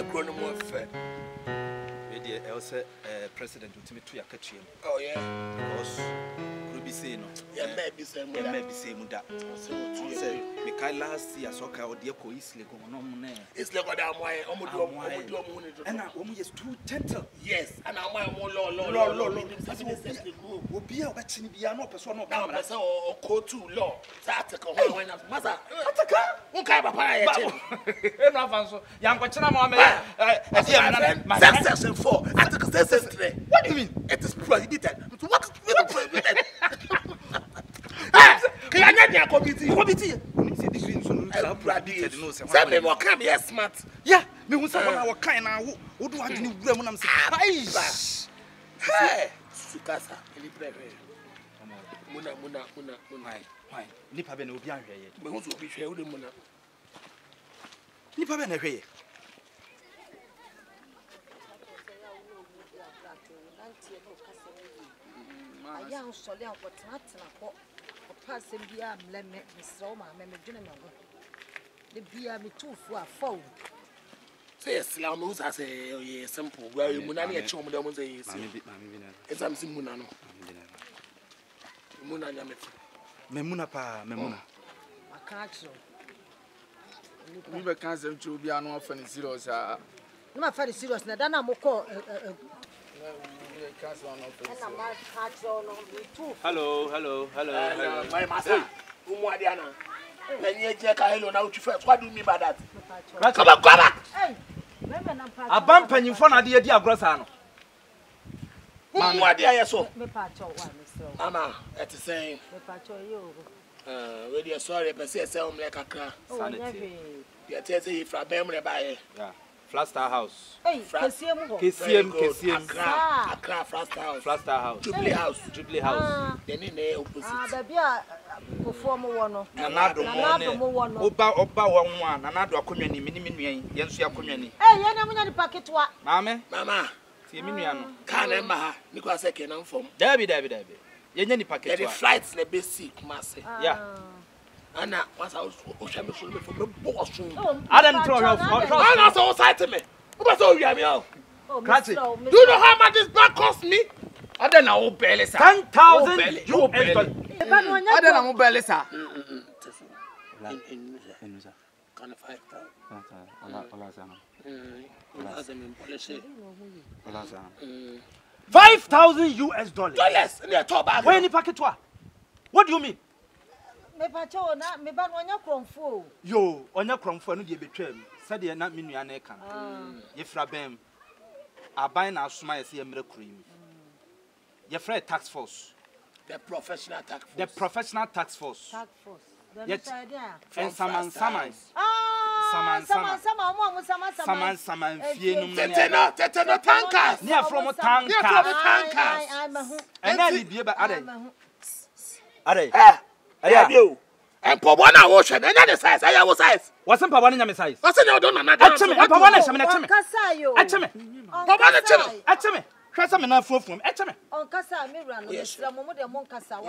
grow no more fair. Else president ultimate to Yakachim. Oh, yeah. Because Ruby say no. Yeah, maybe some that. Say, Mika last year, soccer or dear Coisle going on. It's like what I'm why and I'm just too gentle. Yes, and I'm why more law. Will be a watching the other person or code to law. That's a when I'm mother. What kind of pie? Young Section 4. What do you mean? It is prohibited. What is prohibited? Can I get your committee? Some more come here smart. Yeah, me who say our kind now. Who do I do when I'm saying? Hey, Sukasa, Muna. Why? Nipa ben obi ahwe ye. Me who be hwe wo muna. Nipa ben ahwe ye. Aya usole akotana ko opase bia mleme misro ma me dwene me ho de bia me tufu afo say Islam who say oh simple where you muna na e chom dem say yes Mami bi na exam sim muna no muna nya me muna pa muna aka achiro we be kan sem chu bia no afa ni serious ah no ma fa ni serious na da na moko Hello. My master. Umuadiana. When you check hello now to first. What do you mean by that? Come back. Hey. Abam panyimfo na de di agrosa no. Umuadia yeso. Me pa cho wa Mr. Mama, it is saying. Me pa cho yo. We dey sorry per se say umle kakra. Sanity. You tell say if abemre bae. Yeah. Flaster House. Hey, KCM go. KCM. Accra Flaster House. Flaster House. Jubilee House. Then in the opposite. Baby perform one no. Nanado mo no. Oba won nanado akonwa ni mini nua yenso akonwa ni. Eh, ye na munya di packet wa. Mama. Ti mi nua no. Ka na ma ha, ni kwa se kenan fom. Dabi. Ye nya ni packet wa. The flights na basic Kumasi. Yeah. Ana wasa o shame so me for me boss soon. Adam throw off. Ana so side me. Who so we am here? Kati. Do you know how much this bag cost me? Ada na o bele sa. 10,000 you bele. Ada na mo bele sa. Enusa. Kan 5,000. Ola sana. Ola sana. $5,000 Dollars in the top bag. Where ni packet wa? What do you mean? Me pa cho na me ba no nya kromfo. Yo, onya kromfo no de betwam. Sade na me nua na e kan. Ye fra bem. Aban na asoma ye se ye mra kurim. Ye fra tax force. The professional tax force. The professional tax force. Tax force. Yet and saman. Saman fie no Teteno tankers. Near from tankers. And then be ba ade. Ayo. And Pobona ocean, and the size, I was size. Wasn't Pabana Yami size? What's another one? Achame, Pabana Shaman Kasayo. Achame. Pobana channel. Achame. Try some enough from Achame. On Kasa Miran, Mr. Momo de Moncasa.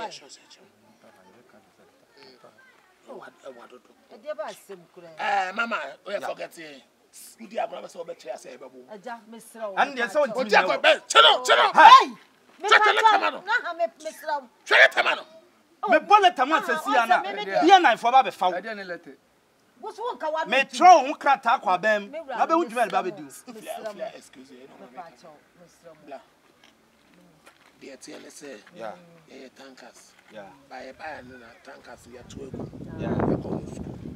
Mama, we are forgetting. You dear brother, so better say, Mr. And yes, so channel. Hey! Channel. Me bullet tamwa sesiana. Bia na ifo ba be fawo. I didn't let it. What's one kawa? Me throw ho krata kwa bam. Na be wudwuma ba be do. Excuse me. The TLS. Yeah. Tankers. Yeah. By tankers we are 12.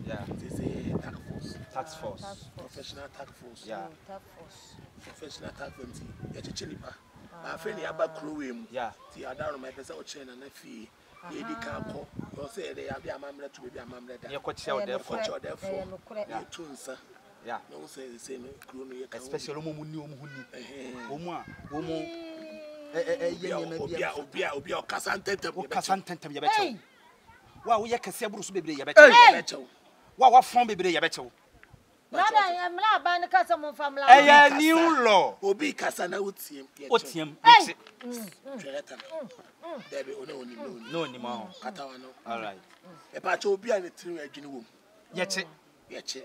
Yeah. This is Tax force. Professional tax force. Yeah. Professional tax force. Ya chichilipa. Ma fe ni aba crowem. Yeah. Ti adaro my pesa o che na fi. Ye di ka ko. You say they abi amamre to be amamre da. Ye kwachi o therefore. Yeah. Tunsa. Yeah. No say the same crew no ye ka. Especially omo ni omo hu ni. Obi o kasantentem ye beche. Wa wo ye kase buru so bebre ye beche. Wa fon bebre ye beche. Nada am la ban kasa mo famla. Eh new law. Obi kasa na otiem. Otiem. There be no ni ma. Katawa no. All right. E pa cho obi a ne tiri adwini wom. Yeche. Yeche.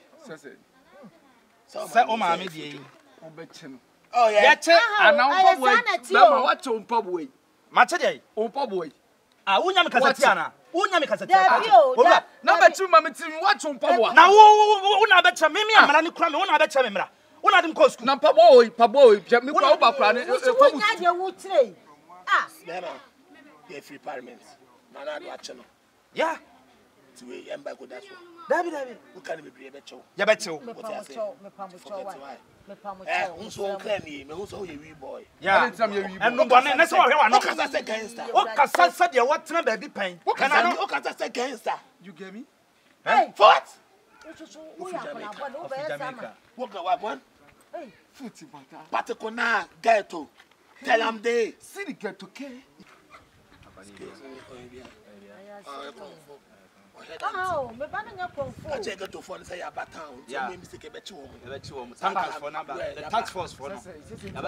Say o ma me die. Obeche. Oh yeah. Yeche Ana umpa boy. Mama watch umpa boy. Ma che dey. Umpa boy. Ah, unya me kasati ana. Unya me kasati. Oba. Na bechi mama ti watch umpa boy. Na wo na beche me amara ni kura me wo na beche me mra. Wo na dem ko school. Na pa boy, me kwa oba kura ne. Unya de wo tire. Ah. Mama. Ye free parliament. Mana do ache no. Yeah. Tiwe yamba go that's Dabi. Who can be brave becho? Ya beche. Me pamucho why? Me pamucho. Unso clear me unso ye wee boy. Yeah. And no bone na say wo hwe wa no. Kasa say gangster. O kasa say de what na ba bi pen. Kasa no kasa say gangster. You get me? Hey. What? Who ya kona boy? Who be sama? What go one? Hey. Futi bata. Patekona ghetto. Tell am dey. See the ghetto ke. Oh, me ba na konfu. I check to phone say abatan. Yeah. Me mistake be chi wo. Beche wo. Tankers for na the tax force for no.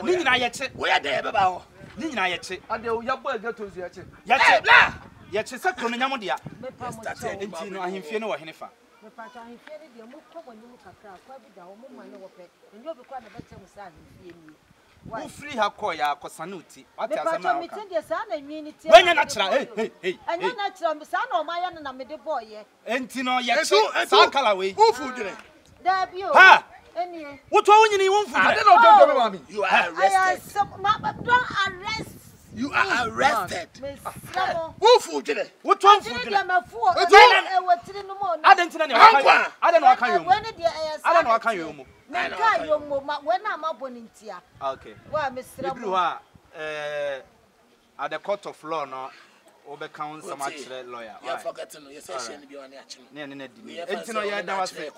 Ni nyina yeche. Where dey be ba ho? Ni nyina yeche. Ade o ya boy ghetto zi yache. Yeche. Bla. Yeche se krono nyamo dia. Me pamucho. Enti no ahemfie no wo hene fa. Me pacha ahemfie ne de mu ko boni mu kakra kwa bi da wo mu ma ne wo pe. Nyo bi kwa na beche mu sa ahemfie ni. Wo free ha call ya akosana uti. What Me ya pacha sama mi aka. tin de sa na nwi ni tie. Wenya na kira. Hey. Anya na kira mi sa na o ma ya na me de boy ye. Enti no yeche sa kala we. Who food you? Da bi o. Ha. Eni. Wo to wonyini won fu. Ade no don't me mami. You are arrested. Don't arrest. You are arrested. Me slamo. Who food you? Wo to fu Tiri gina. dia ma fu o. Etu. E wo tiri no mo. Ade ntina ne waka. Ankwa. Ade no waka yo mu. When dia e sa. Ade no waka yo mu. Me ka yo mu ma when na ma boni ntia. Okay. Wa me Ebru slamo. ha at the court of law no obe count some actual lawyer. You are forgetting. You say she be on action. Ne di. Enti no ye da wase.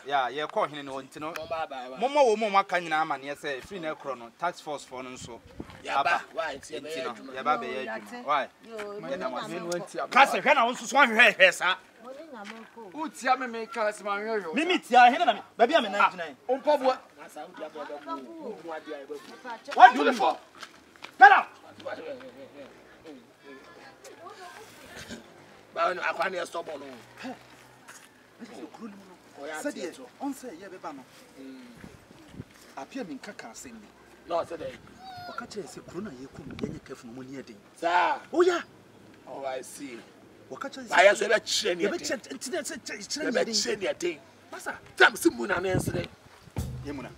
Yeah, ye call hene no enti no. Bye. Momo wo mo maka nyina ama ne say free na ekro no tax force for no nso. Yaba. Why? Enti no. Yaba be ye adwuma. Why? Yo, Na ma no antia. Kase hwe na wonso so hwe sa. mo ni nya mo ko. Utia me kala se ma hwe yo. Mimi tia hene na me. Ba bia me na gyina. Umpa boy. What do you for? Get out. Ba no akwa na stop on. Said on say ye be ba no. Apia min kaka asem ni. No, say dey. Oka chere se kuro na ye kum ye nye kef no mo ni eden. Sir. Oh yeah. Oh, I see. Oka chere Ba ya so be chire ni. ye be chere ntine se chere Be eden. chire ni eden. Masa, Tam simu na na ensere. ye muna.